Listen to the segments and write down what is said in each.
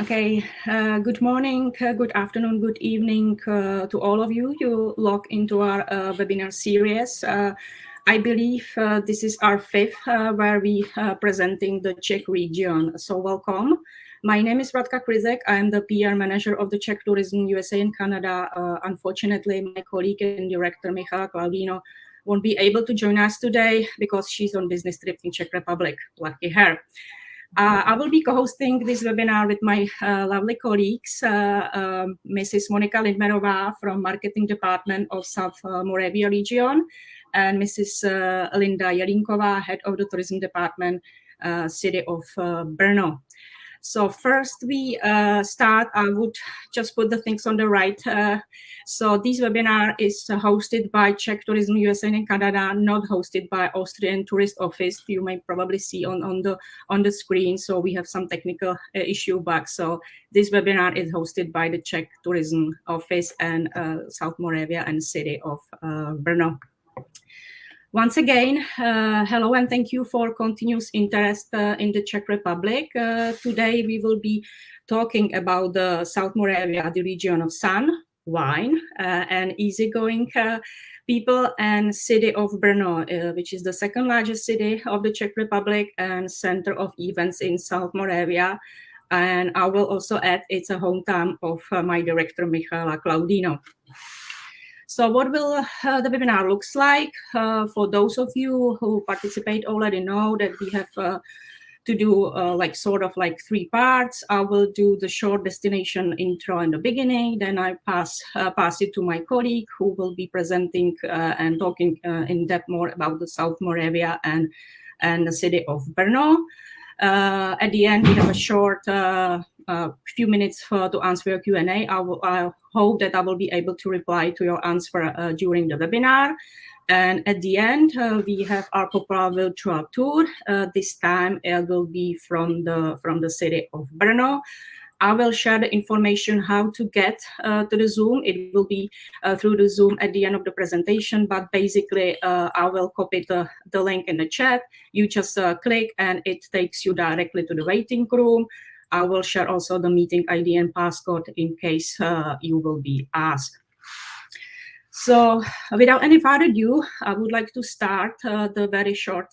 Okay, good morning, good afternoon, good evening to all of you. You log into our webinar series. I believe this is our fifth where we presenting the Czech region. So welcome. My name is Radka Krizek. I am the PR manager of the Czech Tourism USA and Canada. Unfortunately, my colleague and director Michala Claudino won't be able to join us today because she's on business trip in Czech Republic. Lucky her. I will be co-hosting this webinar with my lovely colleagues, Mrs. Monika Lindmerová from Marketing Department of South Moravia region, and Mrs. Linda Jelinková, Head of the Tourism Department, City of Brno. So first we start, I would just put the things on the right. So this webinar is hosted by Czech Tourism USA and Canada, not hosted by Austrian Tourist Office. You may probably see on the screen. So we have some technical issue back. So this webinar is hosted by the Czech Tourism Office and South Moravia and City of Brno. Once again, hello and thank you for continuous interest in the Czech Republic. Today we will be talking about the South Moravia, the region of sun, wine, and easygoing people, and city of Brno, which is the second largest city of the Czech Republic and center of events in South Moravia. And I will also add it's a hometown of my director, Michala Claudino. So what will the webinar looks like? For those of you who participate already know that we have to do sort of three parts. I will do the short destination intro in the beginning, then I pass it to my colleague who will be presenting and talking in depth more about the South Moravia and the city of Brno. At the end, we have a short few minutes to answer your Q&A. I hope that I will be able to reply to your answer during the webinar. And at the end, we have our popular virtual tour. This time it will be from the city of Brno. I will share the information how to get to the Zoom. It will be through the Zoom at the end of the presentation, but basically I will copy the link in the chat. You just click and it takes you directly to the waiting room. I will share also the meeting ID and passcode in case you will be asked. So without any further ado, I would like to start the very short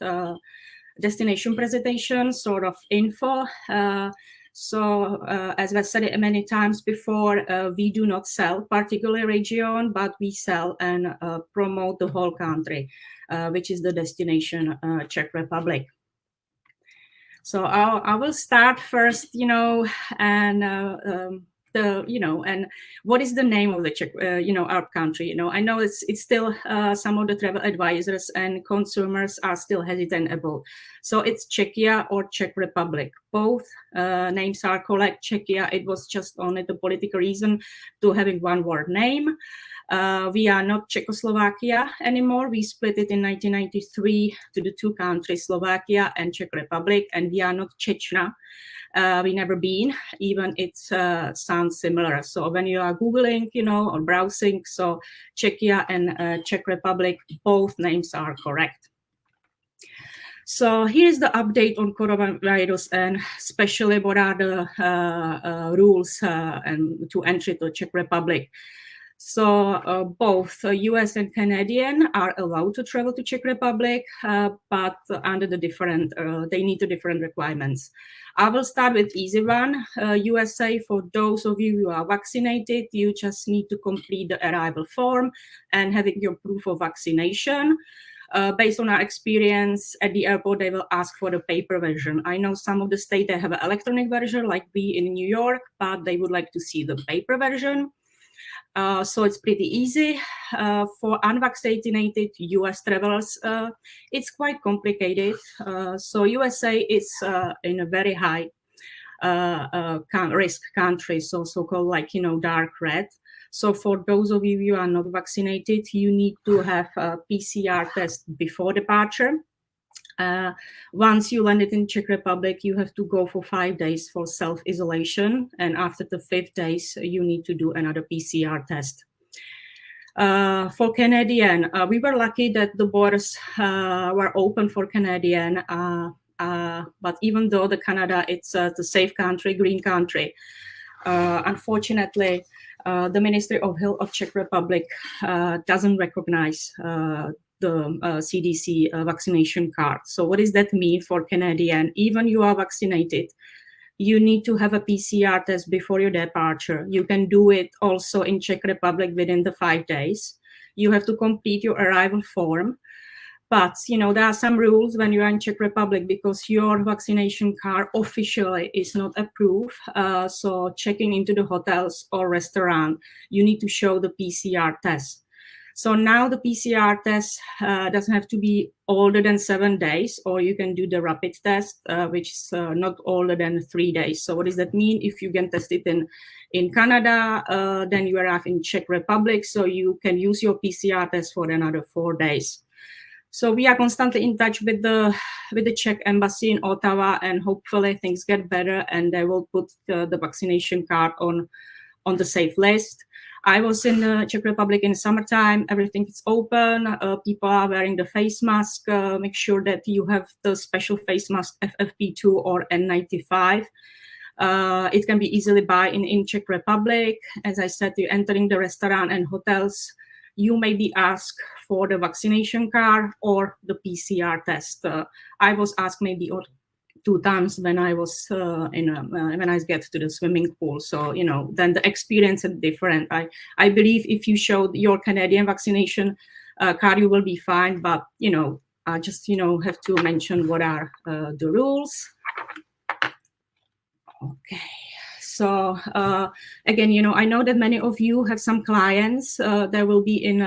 destination presentation, sort of info. As I said many times before, we do not sell particular region, but we sell and promote the whole country, which is the destination Czech Republic. So I will start first, and and what is the name of the Czech, our country? I know it's still some of the travel advisors and consumers are still hesitant about. So it's Czechia or Czech Republic. Both names are correct. Czechia, it was just only the political reason to having one word name. We are not Czechoslovakia anymore. We split it in 1993 to the two countries, Slovakia and Czech Republic, and we are not Chechnya. We never been, even it sounds similar. So when you are Googling, or browsing, so Czechia and Czech Republic, both names are correct. So here's the update on coronavirus and especially what are the rules and to entry to Czech Republic. So both US and Canadian are allowed to travel to Czech Republic, but under the different, they need the different requirements. I will start with easy one. USA, for those of you who are vaccinated, you just need to complete the arrival form and having your proof of vaccination. Based on our experience at the airport, they will ask for the paper version. I know some of the states they have an electronic version, like we in New York, but they would like to see the paper version. So it's pretty easy. For unvaccinated US travelers, it's quite complicated. So USA is in a very high risk country, so so-called dark red. So for those of you who are not vaccinated, you need to have a PCR test before departure. Once you landed in Czech Republic, you have to go for 5 days for self-isolation. And after the 5th days, you need to do another PCR test. For Canadian, we were lucky that the borders were open for Canadian But even though the Canada, it's the safe country, green country, unfortunately, the Ministry of Health of Czech Republic doesn't recognize the CDC vaccination card. So what does that mean for Canadian? Even you are vaccinated, you need to have a PCR test before your departure. You can do it also in Czech Republic within the 5 days. You have to complete your arrival form. But, there are some rules when you are in Czech Republic because your vaccination card officially is not approved. So checking into the hotels or restaurant, you need to show the PCR test. So now the PCR test doesn't have to be older than 7 days, or you can do the rapid test, which is not older than 3 days. So what does that mean? If you get tested in Canada, then you arrive in Czech Republic, so you can use your PCR test for another 4 days. So we are constantly in touch with the Czech embassy in Ottawa, and hopefully things get better and they will put the vaccination card on the safe list. I was in the Czech Republic in summertime. Everything is open. People are wearing the face mask. Make sure that you have the special face mask FFP2 or N95. It can be easily bought in Czech Republic. As I said, you're entering the restaurant and hotels, you may be asked for the vaccination card or the PCR test. I was asked maybe 2 times when I was when I get to the swimming pool. So, then the experience is different. I believe if you show your Canadian vaccination card, you will be fine. But, I just, have to mention what are the rules. Okay. So again, I know that many of you have some clients that will be in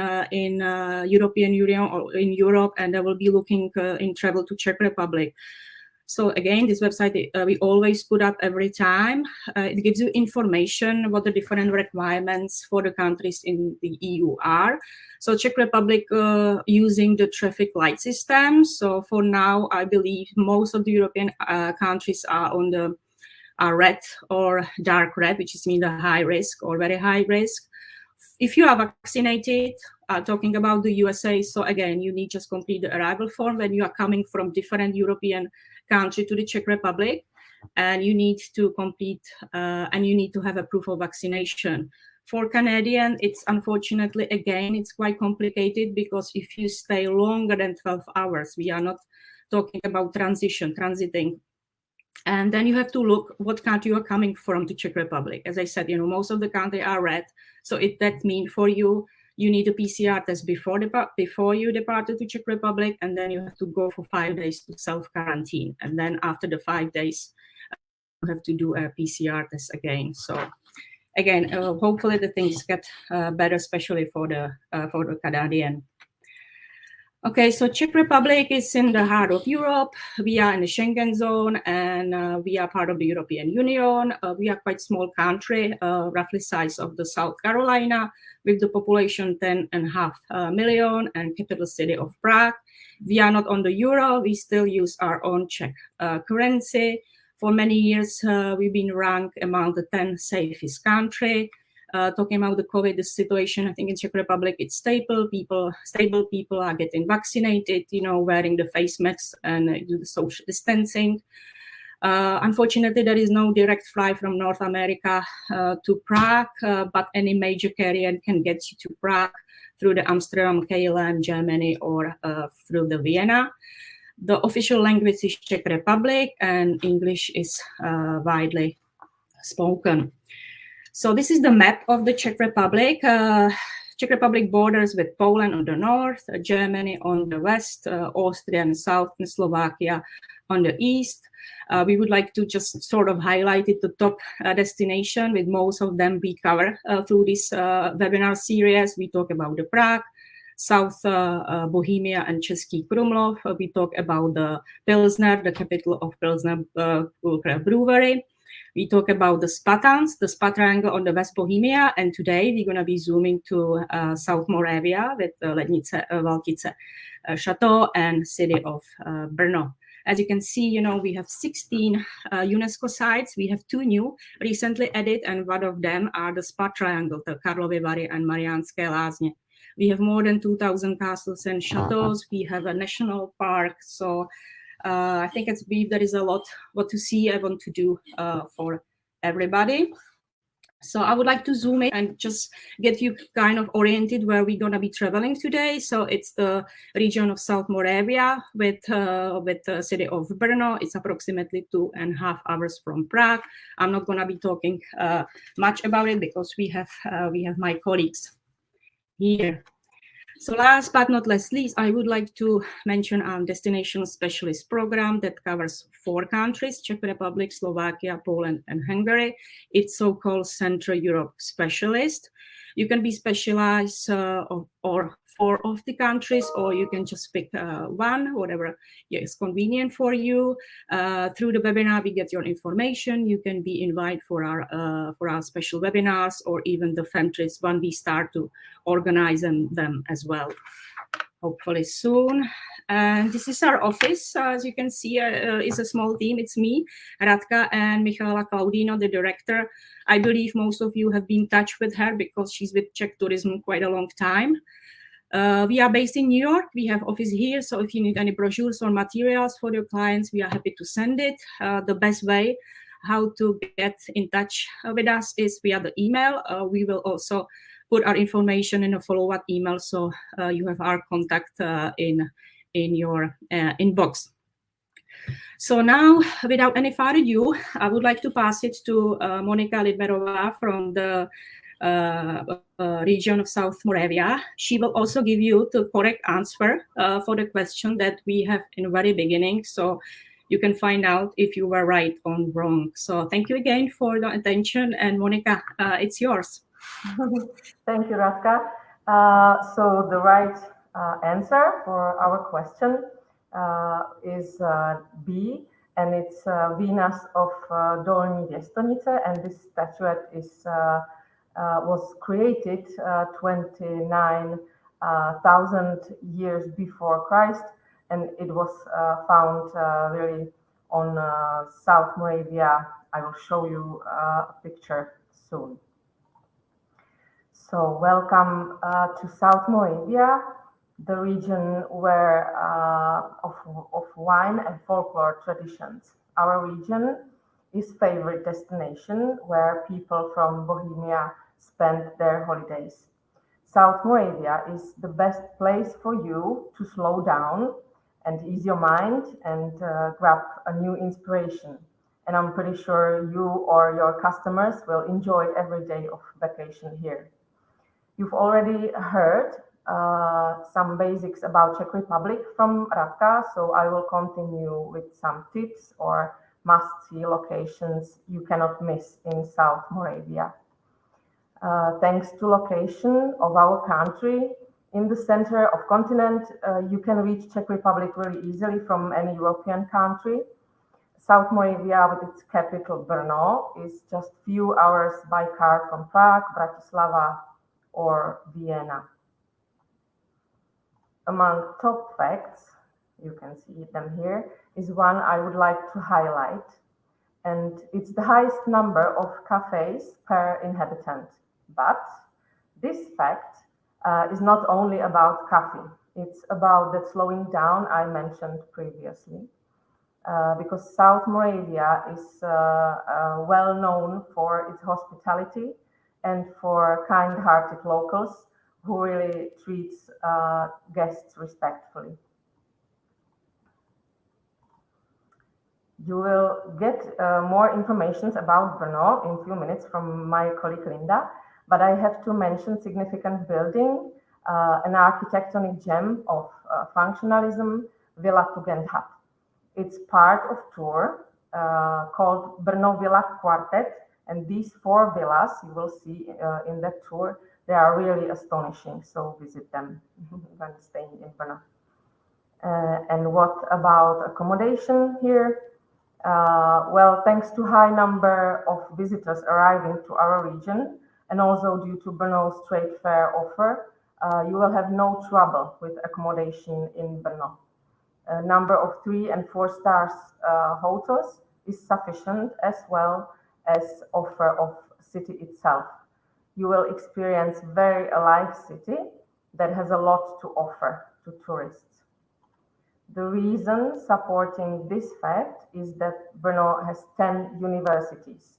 European Union or in Europe, and they will be looking in travel to Czech Republic. So again, this website we always put up every time. It gives you information what the different requirements for the countries in the EU are. So Czech Republic using the traffic light system. So for now, I believe most of the European countries are on the red or dark red, which is mean the high risk or very high risk. If you are vaccinated, talking about the USA, so again, you need just complete the arrival form when you are coming from different European country to the Czech Republic, and you need to complete and you need to have a proof of vaccination. For Canadian, it's unfortunately, again, it's quite complicated because if you stay longer than 12 hours, we are not talking about transiting. And then you have to look what country you are coming from to Czech Republic. As I said, most of the country are red. So that means for you, you need a PCR test before you departed to Czech Republic, and then you have to go for 5 days to self-quarantine. And then after the 5 days, you have to do a PCR test again. So again, hopefully the things get better, especially for the Canadian. Okay, so Czech Republic is in the heart of Europe. We are in the Schengen zone, and we are part of the European Union. We are quite small country, roughly size of the South Carolina, with the population 10.5 million and capital city of Prague. We are not on the euro. We still use our own Czech currency. For many years, we've been ranked among the 10 safest country. Talking about the COVID situation, I think in Czech Republic, it's stable. People are getting vaccinated, wearing the face masks and do the social distancing. Unfortunately, there is no direct flight from North America to Prague, but any major carrier can get you to Prague through the Amsterdam, KLM, Germany, or through the Vienna. The official language is Czech Republic, and English is widely spoken. So this is the map of the Czech Republic. Czech Republic borders with Poland on the north, Germany on the west, Austria and south, and Slovakia on the east. We would like to just sort of highlight the top destination, with most of them we cover through this webinar series. We talk about the Prague, South Bohemia and Český Krumlov. We talk about the Pilsner, the capital of Pilsner Brewery. We talk about the Spatans, the Spa Triangle on the West Bohemia, and today we're going to be zooming to South Moravia with Lednice Valtice Chateau and city of Brno. As you can see, we have 16 UNESCO sites. We have 2 new, recently added, and one of them are the Spa Triangle, the Karlovy Vary and Mariánské Lázně. We have more than 2,000 castles and chateaus. We have a national park. So I think it's believe there is a lot what to see. I want to do for everybody. So I would like to zoom in and just get you kind of oriented where we're going to be traveling today. So it's the region of South Moravia with the city of Brno. It's approximately 2.5 hours from Prague. I'm not going to be talking much about it because we have my colleagues here. So last but not least, I would like to mention our destination specialist program that covers 4 countries, Czech Republic, Slovakia, Poland, and Hungary. It's so-called Central Europe Specialist. You can be specialized or 4 of the countries, or you can just pick one, whatever is convenient for you. Through the webinar, we get your information. You can be invited for our special webinars or even the fan trips when we start to organize them as well, hopefully soon. And this is our office. As you can see, it's a small team. It's me, Radka, and Michaela Claudino, the director. I believe most of you have been in touch with her because she's with Czech Tourism quite a long time. We are based in New York. We have office here. So if you need any brochures or materials for your clients, we are happy to send it. The best way how to get in touch with us is via the email. We will also put our information in a follow-up email, so you have our contact in your inbox. So now, without any further ado, I would like to pass it to Monika Lidberova from the region of South Moravia. She will also give you the correct answer for the question that we have in the very beginning. So you can find out if you were right or wrong. So thank you again for the attention. And Monika, it's yours. Thank you, Radka. So the right answer for our question is B, and it's Venus of Dolní Věstonice, and this statuette is was created 29,000 years before Christ, and it was found really on South Moravia. I will show you a picture soon. So welcome to South Moravia, the region where of wine and folklore traditions. Our region is favorite destination where people from Bohemia spend their holidays. South Moravia is the best place for you to slow down and ease your mind and grab a new inspiration. And I'm pretty sure you or your customers will enjoy every day of vacation here. You've already heard some basics about Czech Republic from Radka, so I will continue with some tips or must-see locations you cannot miss in South Moravia. Thanks to location of our country in the center of continent, you can reach Czech Republic really easily from any European country. South Moravia, with its capital Brno, is just few hours by car from Prague, Bratislava, or Vienna. Among top facts, you can see them here, is one I would like to highlight, and it's the highest number of cafes per inhabitant. But this fact is not only about coffee, it's about that slowing down I mentioned previously. Because South Moravia is well known for its hospitality and for kind-hearted locals who really treats guests respectfully. You will get more information about Brno in a few minutes from my colleague Linda, but I have to mention significant building, an architectonic gem of functionalism, Villa Tugendhat. It's part of tour called Brno Villa Quartet, and these 4 villas you will see in that tour, they are really astonishing, so visit them when staying in Brno. And what about accommodation here? Well, thanks to high number of visitors arriving to our region, and also due to Brno's trade fair offer, you will have no trouble with accommodation in Brno. A number of 3 and 4 stars hotels is sufficient, as well as offer of city itself. You will experience very alive city that has a lot to offer to tourists. The reason supporting this fact is that Brno has 10 universities,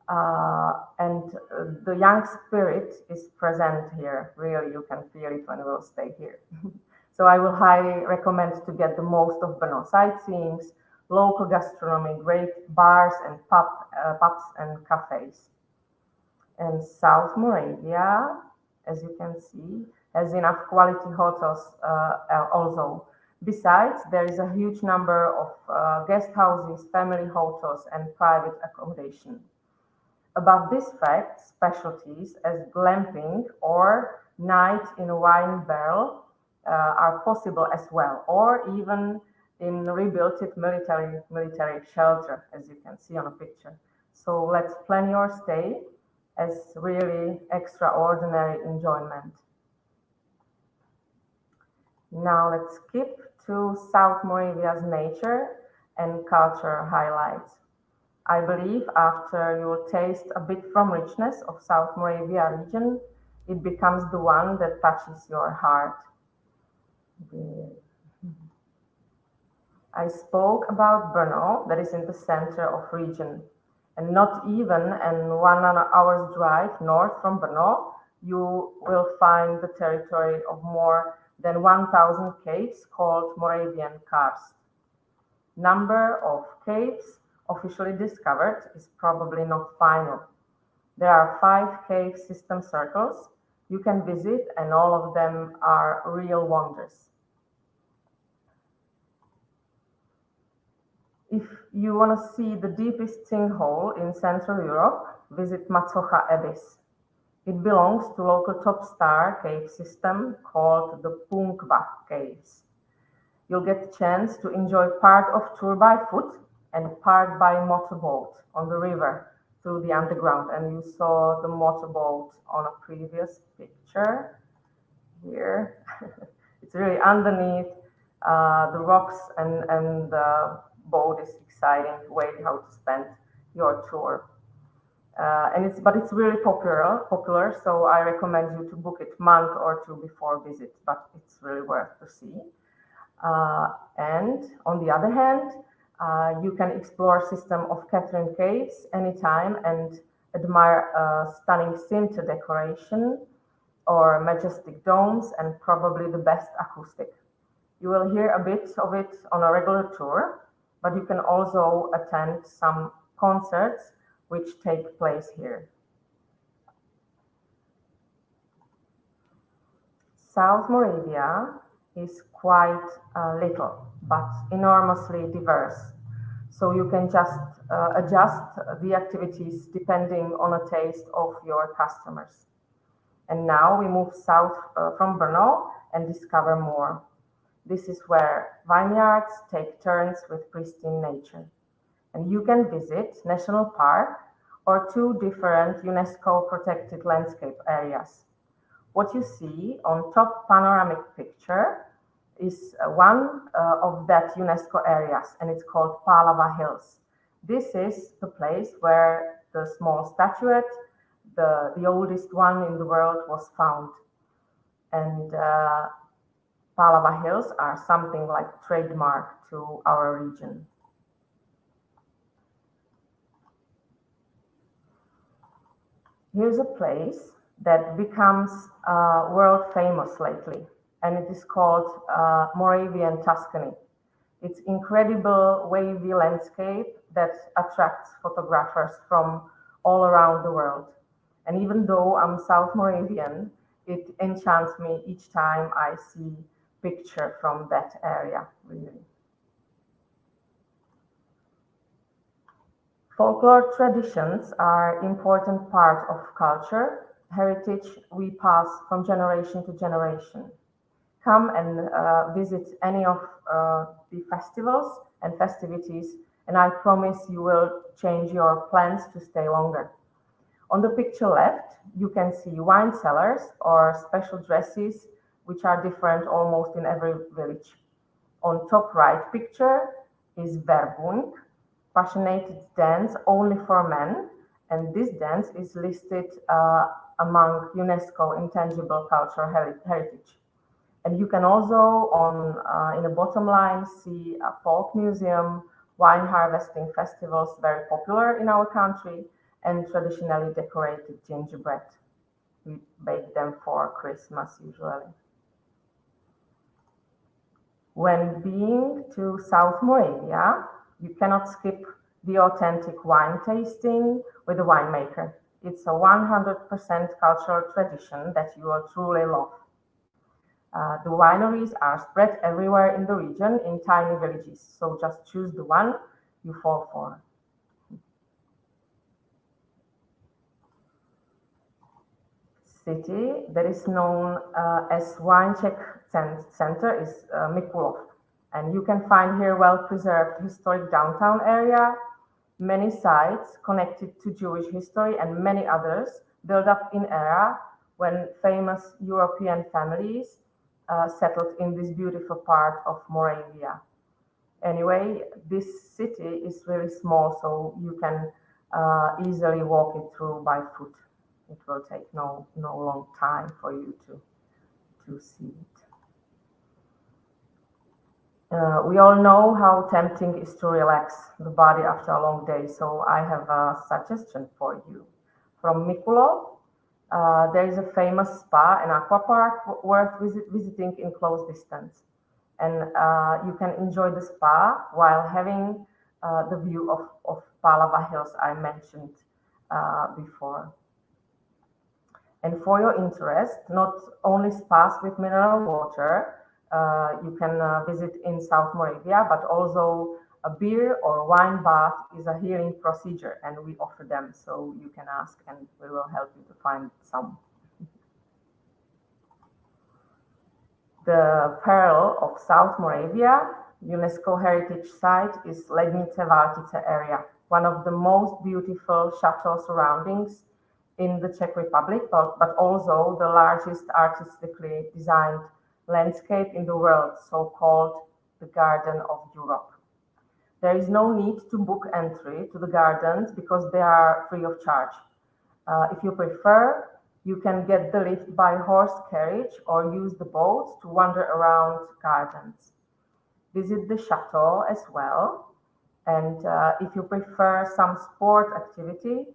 and the young spirit is present here. Really, you can feel it when we'll stay here. So I will highly recommend to get the most of Brno sightseeing, local gastronomy, great bars and pubs and cafes. And South Moravia, as you can see, has enough quality hotels also. Besides, there is a huge number of guest houses, family hotels, and private accommodation. Above this fact, specialties as glamping or night in a wine barrel are possible as well, or even in rebuilt military shelter, as you can see on a picture. So let's plan your stay as really extraordinary enjoyment. Now let's skip to South Moravia's nature and culture highlights. I believe after you will taste a bit from richness of South Moravia region, it becomes the one that touches your heart. I spoke about Brno, that is in the center of region, and not even in 1 hour's drive north from Brno, you will find the territory of more than 1,000 caves called Moravian karst. Number of caves officially discovered is probably not final. There are 5 cave system circles you can visit, and all of them are real wonders. If you want to see the deepest sinkhole in Central Europe, visit Matsocha Abyss. It belongs to local top star cave system called the Punkva Caves. You'll get the chance to enjoy part of tour by foot and part by motorboat on the river through the underground. And you saw the motorboat on a previous picture here. It's really underneath the rocks, and the boat is exciting way how to spend your tour. But it's really popular. So I recommend you to book it month or two before visit. But it's really worth to see. And on the other hand, you can explore system of Catherine Caves anytime and admire stunning Sinter decoration or majestic domes and probably the best acoustic. You will hear a bit of it on a regular tour, but you can also attend some concerts which take place here. South Moravia is quite little, but enormously diverse. So you can just adjust the activities depending on a taste of your customers. And now we move south from Brno and discover more. This is where vineyards take turns with pristine nature. And you can visit National Park or 2 different UNESCO protected landscape areas. What you see on top panoramic picture is one of that UNESCO areas, and it's called Palava Hills. This is the place where the small statuette, the oldest one in the world, was found. And Palava Hills are something like trademark to our region. Here's a place that becomes world famous lately, and it is called Moravian Tuscany. It's incredible wavy landscape that attracts photographers from all around the world. And even though I'm South Moravian, it enchants me each time I see picture from that area, really. Folklore traditions are important part of culture, heritage we pass from generation to generation. Come and visit any of the festivals and festivities, and I promise you will change your plans to stay longer. On the picture left, you can see wine cellars or special dresses, which are different almost in every village. On top right picture is verbund, passionate dance only for men, and this dance is listed among UNESCO intangible cultural heritage. And you can also, in the bottom line, see a folk museum, wine harvesting festivals very popular in our country, and traditionally decorated gingerbread. We bake them for Christmas usually. When being to South Moravia, you cannot skip the authentic wine tasting with a winemaker. It's a 100% cultural tradition that you will truly love. The wineries are spread everywhere in the region in tiny villages, so just choose the one you fall for. City that is known as Wine Czech Center is Mikulov. And you can find here well-preserved historic downtown area, many sites connected to Jewish history and many others built up in era when famous European families settled in this beautiful part of Moravia. Anyway, this city is really small, so you can easily walk it through by foot. It will take no long time for you to see it. We all know how tempting it is to relax the body after a long day, so I have a suggestion for you. From Mikulov, there is a famous spa and aqua park worth visiting in close distance. And you can enjoy the spa while having the view of Palava Hills I mentioned before. And for your interest, not only spas with mineral water, you can visit in South Moravia, but also a beer or wine bath is a healing procedure, and we offer them, so you can ask and we will help you to find some. The Pearl of South Moravia UNESCO Heritage Site is Lednice Valtice area, one of the most beautiful chateau surroundings in the Czech Republic, but also the largest artistically designed landscape in the world, so-called the Garden of Europe. There is no need to book entry to the gardens because they are free of charge. If you prefer, you can get the lift by horse carriage or use the boats to wander around gardens. Visit the chateau as well. And if you prefer some sport activity,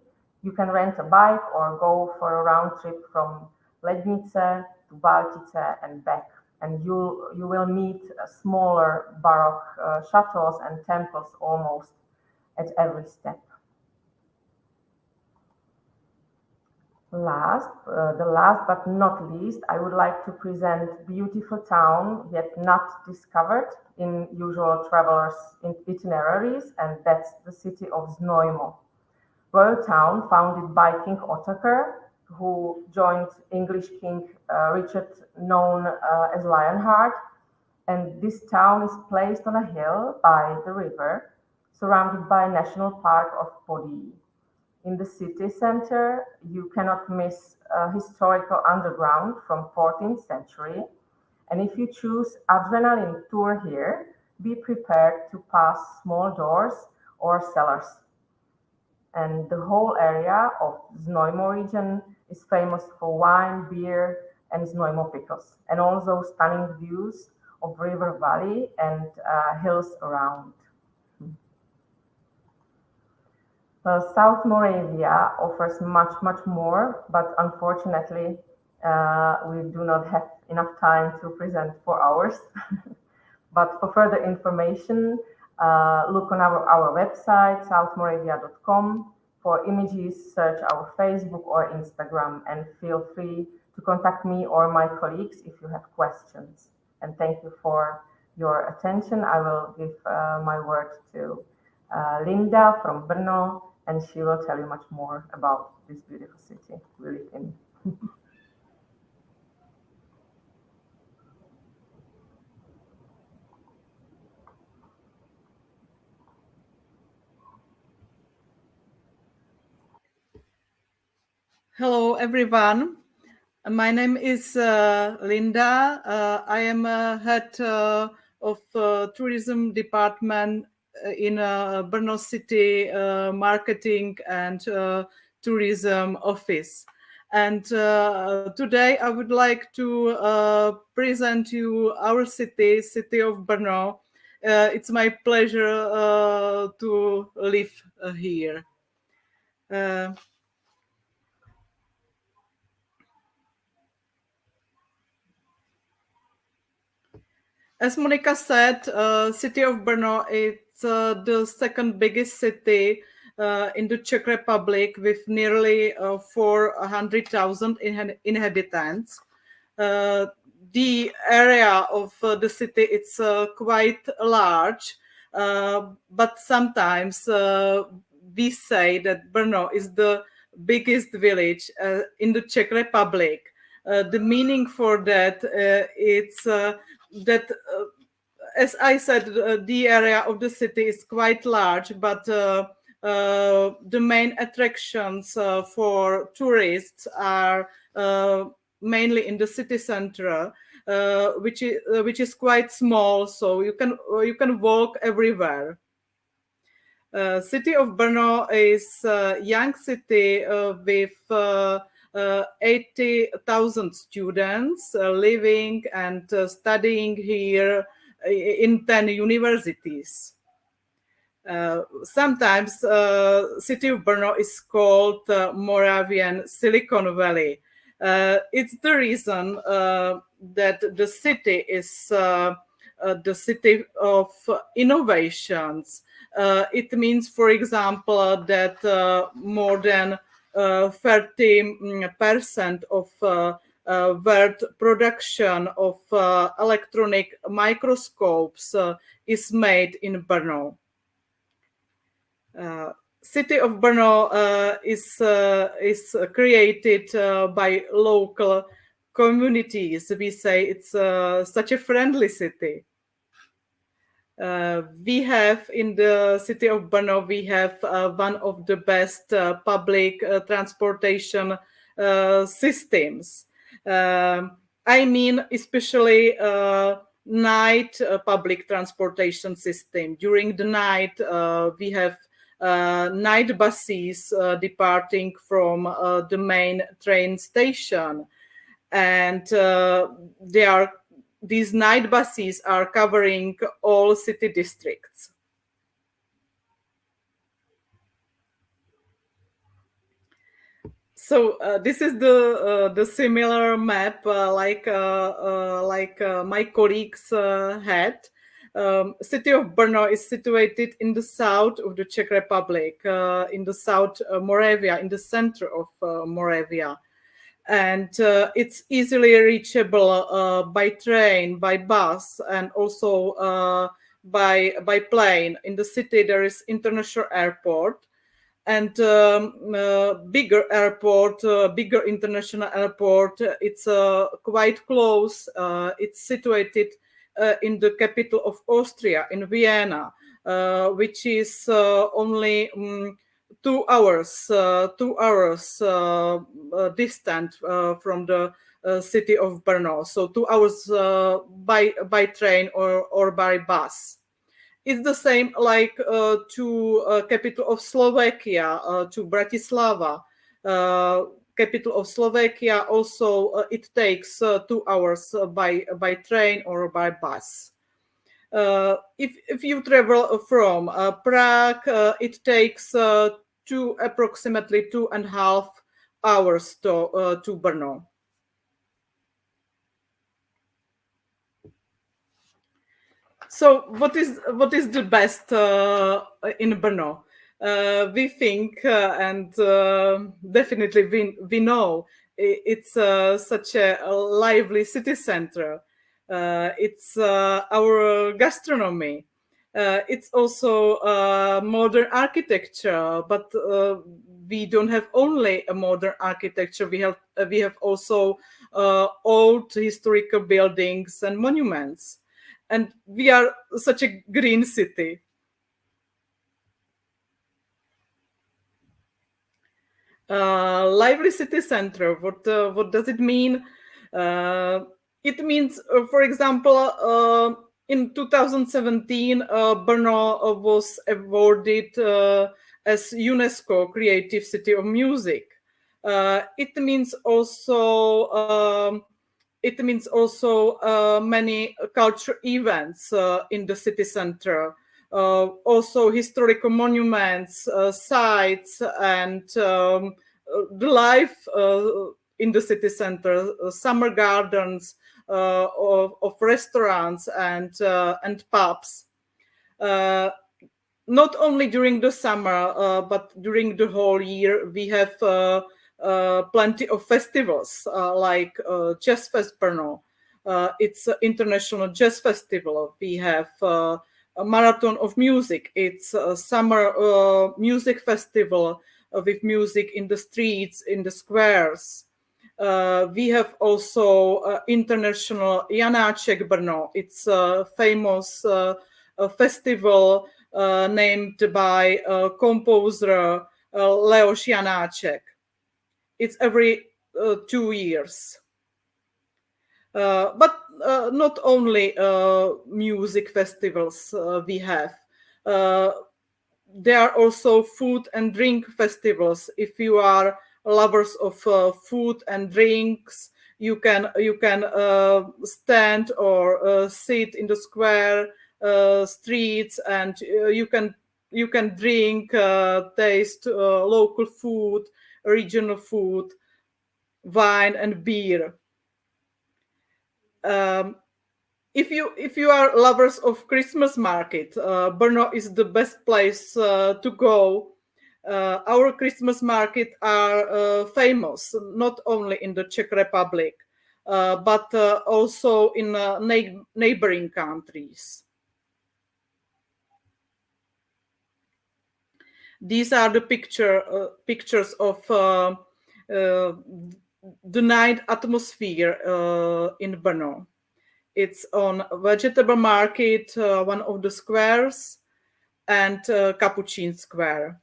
you can rent a bike or go for a round trip from Lednice to Valtice and back. And you will meet smaller Baroque chateaus and temples almost at every step. The last but not least, I would like to present beautiful town yet not discovered in usual travelers' itineraries, and that's the city of Znojmo. Royal town founded by King Otakar, who joined English King Richard, known as Lionheart. And this town is placed on a hill by the river, surrounded by a national park of Podí. In the city center, you cannot miss a historical underground from 14th century. And if you choose adrenaline tour here, be prepared to pass small doors or cellars. And the whole area of Znojmo region is famous for wine, beer, and Znojmo pickles, and also stunning views of river valley and hills around. South Moravia offers much more, but unfortunately, we do not have enough time to present for hours. But for further information, look on our website, southmoravia.com. For images, search our Facebook or Instagram, and feel free to contact me or my colleagues if you have questions. And thank you for your attention. I will give my word to Linda from Brno, and she will tell you much more about this beautiful city we live in. Hello, everyone. My name is Linda. I am head of tourism department in Brno City marketing and tourism office. And today I would like to present you our city of Brno. It's my pleasure to live here. As Monica said, city of Brno is the second biggest city in the Czech Republic with nearly 400,000 inhabitants. The area of the city it's quite large, but sometimes we say that Brno is the biggest village in the Czech Republic. The meaning for that it's that as I said, the area of the city is quite large, but the main attractions for tourists are mainly in the city center, which is quite small, so you can walk everywhere. City of Brno is a young city with 80,000 students living and studying here in 10 universities. Sometimes city of Brno is called Moravian Silicon Valley. It's the reason that the city is the city of innovations. It means, for example, that more than 30% of world production of electronic microscopes is made in Brno. City of Brno is created by local communities. We say it's such a friendly city. We have in the city of Brno, we have one of the best public transportation systems. I mean, especially night public transportation system. During the night, we have night buses departing from the main train station, and these night buses are covering all city districts. So this is the similar map like my colleagues had. City of Brno is situated in the south of the Czech Republic, in the South Moravia, in the center of Moravia. And it's easily reachable by train, by bus, and also by plane. In the city, there is international airport and bigger airport, bigger international airport. It's quite close. It's situated in the capital of Austria, in Vienna, which is only 2 hours distant from the city of Brno. So 2 hours by train or by bus. It's the same like to capital of Slovakia, to Bratislava. Capital of Slovakia also it takes 2 hours by train or by bus. If you travel from Prague, it takes approximately 2.5 hours to Brno. So what is the best in Brno? We think and definitely we know it's such a lively city center. It's our gastronomy. It's also modern architecture, but we don't have only a modern architecture. We have also old historical buildings and monuments. And we are such a green city. Lively city center. What does it mean? It means, for example, in 2017, Brno was awarded as UNESCO Creative City of Music. It means also many culture events in the city center. Also historical monuments, sites, and the life in the city center, summer gardens of restaurants and pubs. Not only during the summer, but during the whole year, we have plenty of festivals like Jazz Fest Brno. It's an international jazz festival. We have a marathon of music. It's a summer music festival with music in the streets, in the squares. We have also international Janáček Brno. It's a famous festival named by composer Leoš Janáček. It's every 2 years. But not only music festivals we have. There are also food and drink festivals. If you are lovers of food and drinks, you can stand or sit in the square streets, and you can drink, taste local food, regional food, wine and beer. If you are lovers of Christmas market, Brno is the best place to go. Our Christmas market are famous not only in the Czech Republic, but also in neighboring countries. These are the pictures of the night atmosphere in Brno. It's on Vegetable Market, one of the squares, and Capuchin Square.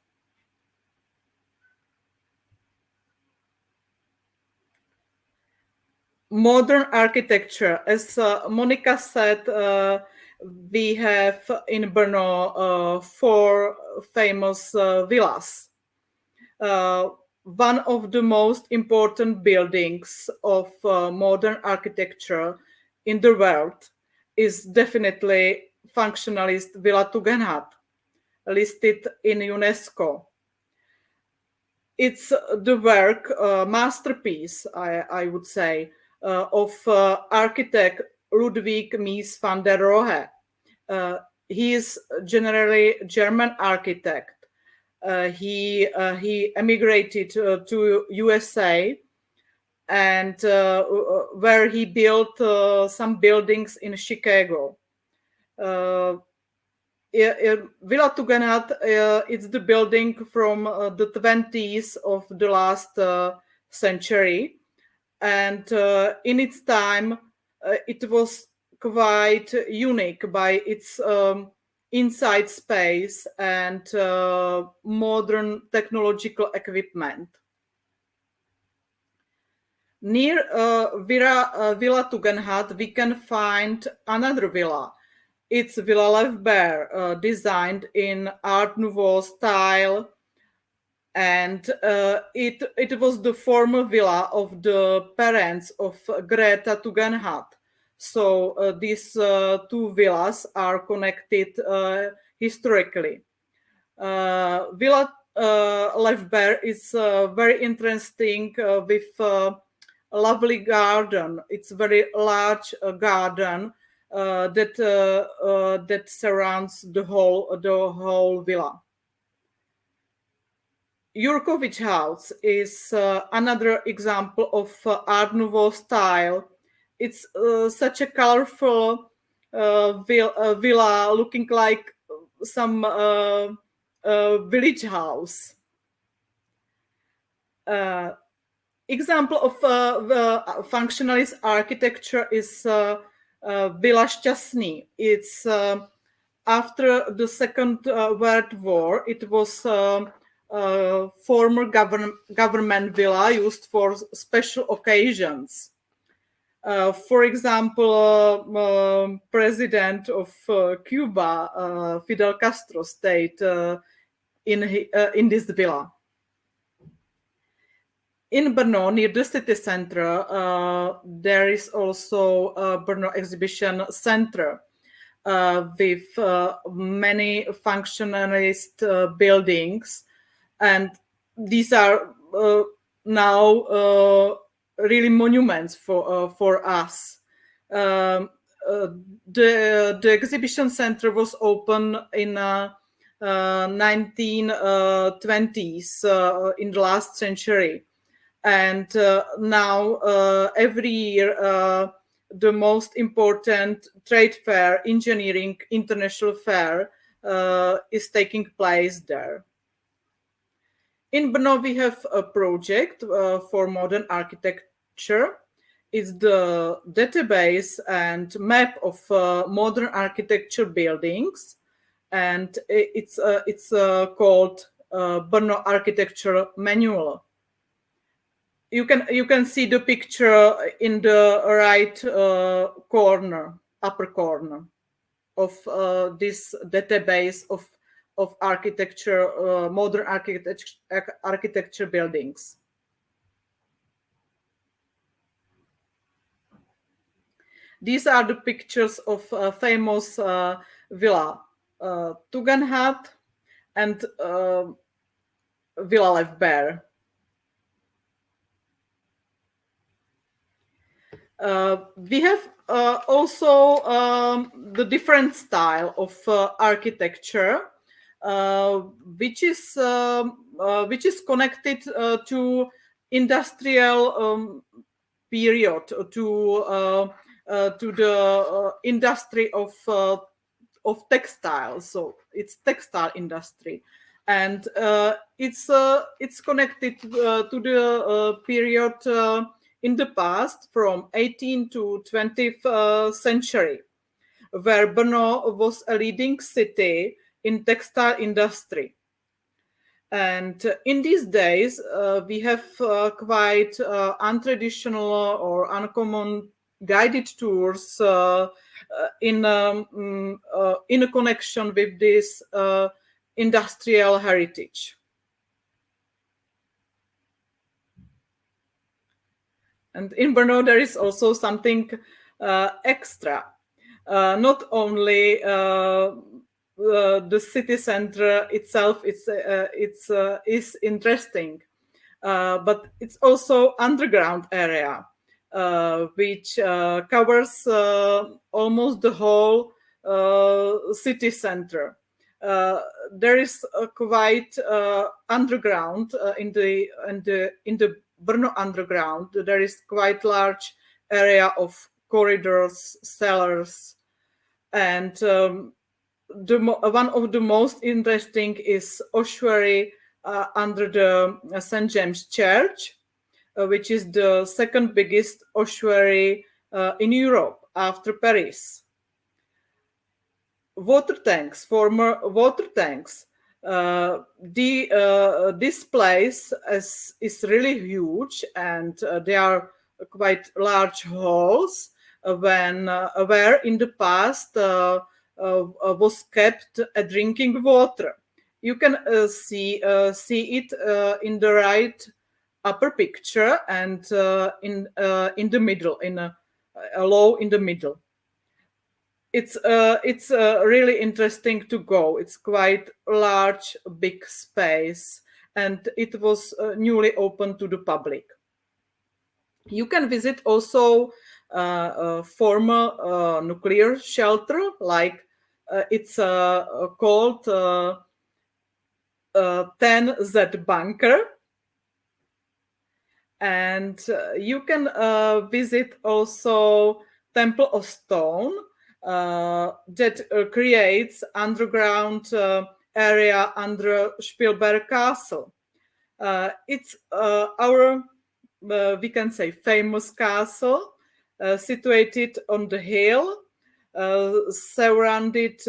Modern architecture, as Monica said, we have in Brno 4 famous villas. One of the most important buildings of modern architecture in the world is definitely functionalist Villa Tugendhat, listed in UNESCO. It's the work, masterpiece, I would say, of architect Ludwig Mies van der Rohe. He is generally German architect. He emigrated to USA, and where he built some buildings in Chicago. Villa Tugendhat it's the building from the 20s of the last century, and in its time it was quite unique by its inside space and modern technological equipment. Near Villa Tugendhat we can find another villa. It's Villa Levber, designed in Art Nouveau style, and it was the former villa of the parents of Greta Tugendhat. So these 2 villas are connected historically. Villa Levber is very interesting with a lovely garden. It's a very large garden that surrounds the whole villa. Jurkovic House is another example of Art Nouveau style. It's such a colorful villa looking like some village house. Example of the functionalist architecture is Villa Šťastný. It's after the Second World War. It was former government villa used for special occasions. For example, President of Cuba, Fidel Castro, stayed in this villa. In Brno, near the city center, there is also a Brno Exhibition Center with many functionalist buildings, and these are now really monuments for us. The exhibition center was opened in 1920s in the last century, and now every year the most important trade fair, engineering international fair, is taking place there. In Brno, we have a project for modern architecture. It's the database and map of modern architecture buildings, and it's called Brno Architecture Manual. You can see the picture in the right upper corner of this database of architecture, modern architecture buildings. These are the pictures of famous Villa Tugendhat and Villa Lefber. We have also the different style of architecture, which is connected to industrial period, to the industry of textiles. So it's textile industry, and it's connected to the period in the past from 18th to 20th century, where Brno was a leading city in textile industry. And in these days, we have quite untraditional or uncommon guided tours in a connection with this industrial heritage. And in Brno, there is also something extra. Not only the city center itself is interesting, but it's also underground area, which covers almost the whole city center. There is quite underground in the Brno underground. There is quite large area of corridors, cellars, and one of the most interesting is ossuary under the St. James Church, which is the second biggest ossuary in Europe after Paris. Water tanks, former water tanks. This place is really huge, and they are quite large halls where in the past was kept drinking water. You can see it in the right upper picture, and in the middle, in a low in the middle. It's really interesting to go. It's quite large, big space, and it was newly open to the public. You can visit also a former nuclear shelter, like it's called 10Z bunker. And you can visit also Temple of Stone, that creates underground area under Spielberg Castle. It's our, we can say, famous castle, situated on the hill, surrounded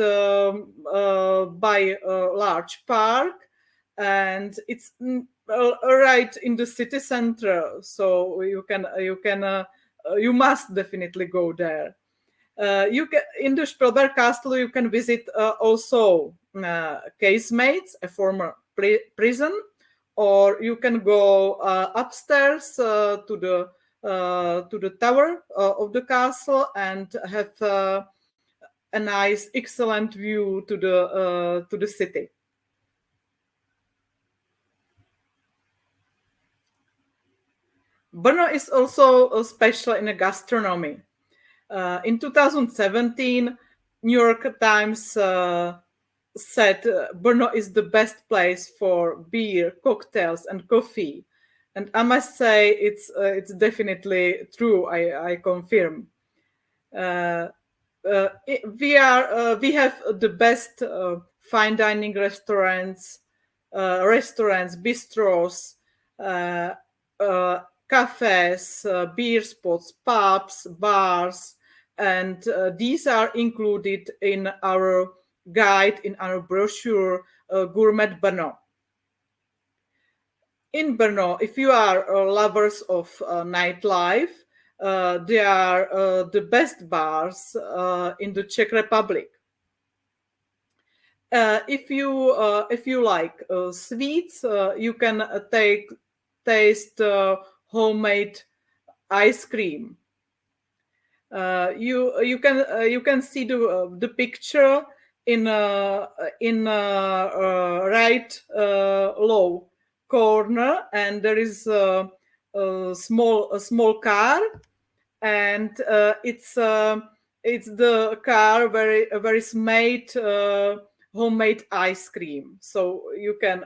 by a large park, and it's right in the city center. So you must definitely go there. You can, in the Spielberg Castle, you can visit also casemates, a former prison, or you can go upstairs to the tower of the castle and have a nice, excellent view to the city. Brno is also special in gastronomy. In 2017, New York Times said Brno is the best place for beer, cocktails, and coffee, and I must say it's definitely true. I confirm. We have the best fine dining restaurants, bistros, uh, cafes, beer spots, pubs, bars, and these are included in our guide, in our brochure, Gourmet Brno. In Brno, if you are lovers of nightlife, they are the best bars in the Czech Republic. If you like sweets, you can taste homemade ice cream. You can see the picture in right low corner, and there is a small car, and it's the car where is made homemade ice cream. So you can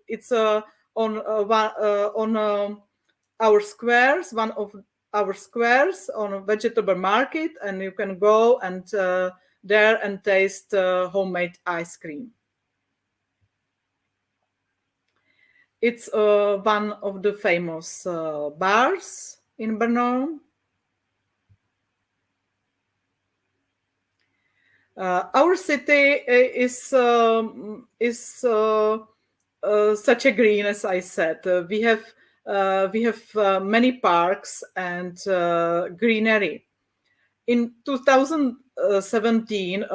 it's on our squares, one of our squares on a vegetable market, and you can go and there and taste homemade ice cream. It's one of the famous bars in Brno. Our city is such a green, as I said. We have many parks and greenery. In 2017,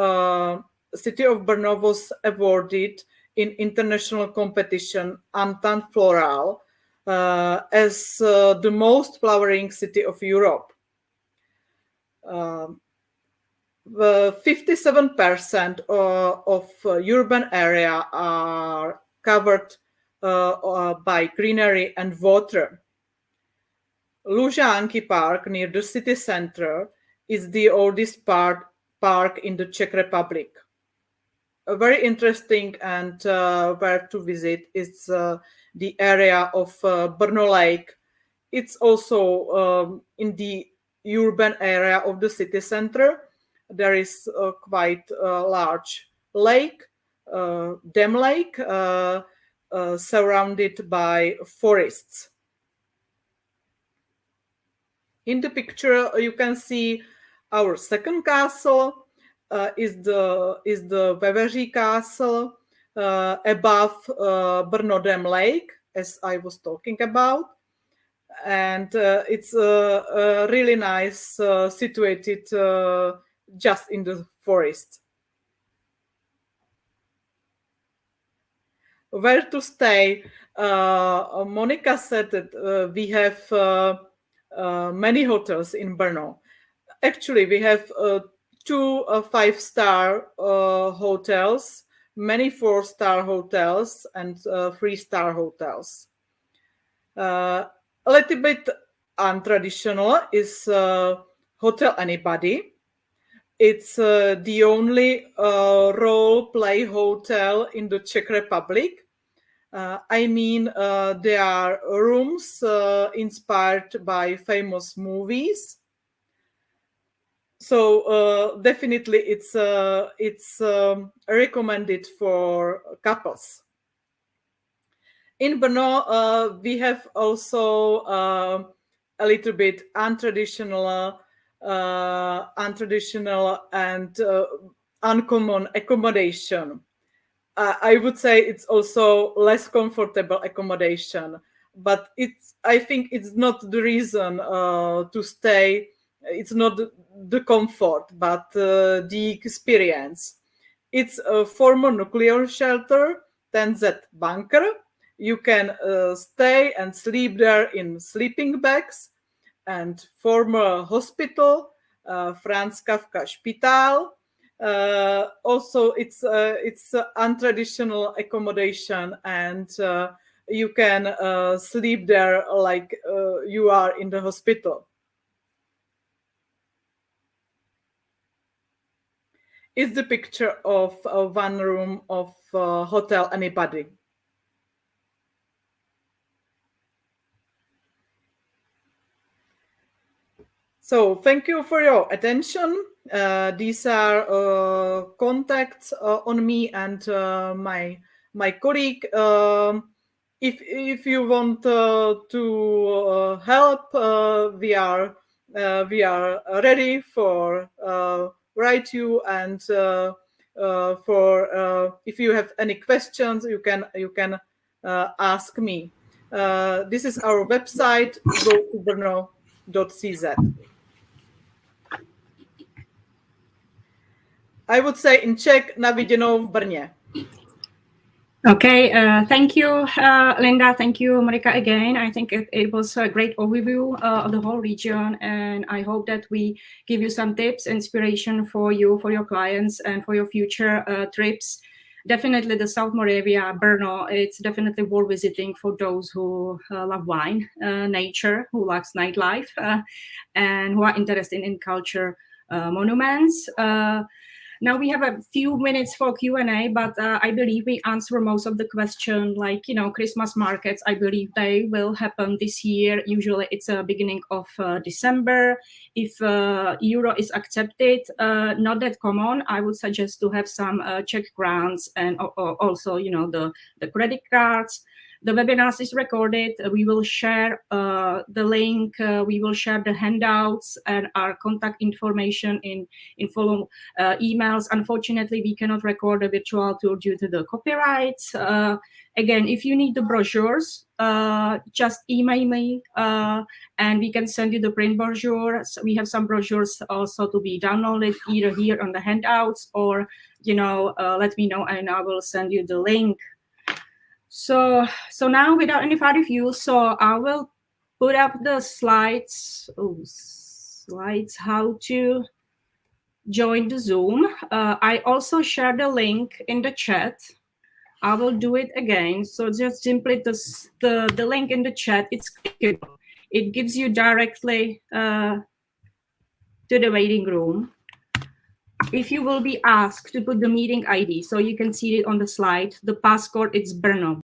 city of Brno was awarded in international competition Entente Florale as the most flowering city of Europe. 57% of urban area are covered by greenery and water. Lužánky Park near the city center is the oldest park in the Czech Republic. Very interesting and where to visit is the area of Brno Lake. It's also in the urban area of the city center. There is a quite large lake, dam lake, surrounded by forests. In the picture, you can see our second castle is the Veveří Castle above Brno Dam Lake, as I was talking about, and it's really nice, situated just in the forest. Where to stay? Monica said that we have many hotels in Brno. Actually, we have two 5-star hotels, many 4-star hotels, and 3-star hotels. A little bit untraditional is Hotel Anybody. It's the only role play hotel in the Czech Republic. I mean, there are rooms inspired by famous movies. So definitely, it's recommended for couples. In Brno, we have also a little bit untraditional and uncommon accommodation. I would say it's also less comfortable accommodation, but I think it's not the reason to stay. It's not the comfort, but the experience. It's a former nuclear shelter, 10Z bunker. you can stay and sleep there in sleeping bags. And former hospital, Franz Kafka Spital. Also, it's untraditional accommodation, and you can sleep there like you are in the hospital. Is the picture of one room of Hotel Anybody? So thank you for your attention. These are contacts on me and my colleague. If you want to help, we are ready for write you, and for if you have any questions, you can ask me. This is our website. Go to brno.cz. I would say in Czech, na viděnou v Brně. Okay, thank you, Linda. Thank you, Marika, again. I think it was a great overview of the whole region, and I hope that we give you some tips, inspiration for you, for your clients, and for your future trips. Definitely the South Moravia, Brno, it's definitely worth visiting for those who love wine, nature, who likes nightlife, and who are interested in culture, monuments. Now we have a few minutes for Q&A, but I believe we answer most of the question, like, Christmas markets. I believe they will happen this year. Usually it's a beginning of December. If euro is accepted, not that common. I would suggest to have some Czech crowns and also, the credit cards. The webinar is recorded. We will share the link. We will share the handouts and our contact information in follow emails. Unfortunately, we cannot record a virtual tour due to the copyrights. Again, if you need the brochures, just email me and we can send you the print brochures. We have some brochures also to be downloaded either here on the handouts or, let me know and I will send you the link. So now, without any further ado, so I will put up the slides. Slides, how to join the Zoom. I also share the link in the chat. I will do it again. So just simply the link in the chat, it's clickable. It gives you directly to the waiting room. If you will be asked to put the meeting ID, so you can see it on the slide, the passcode, it's Brno.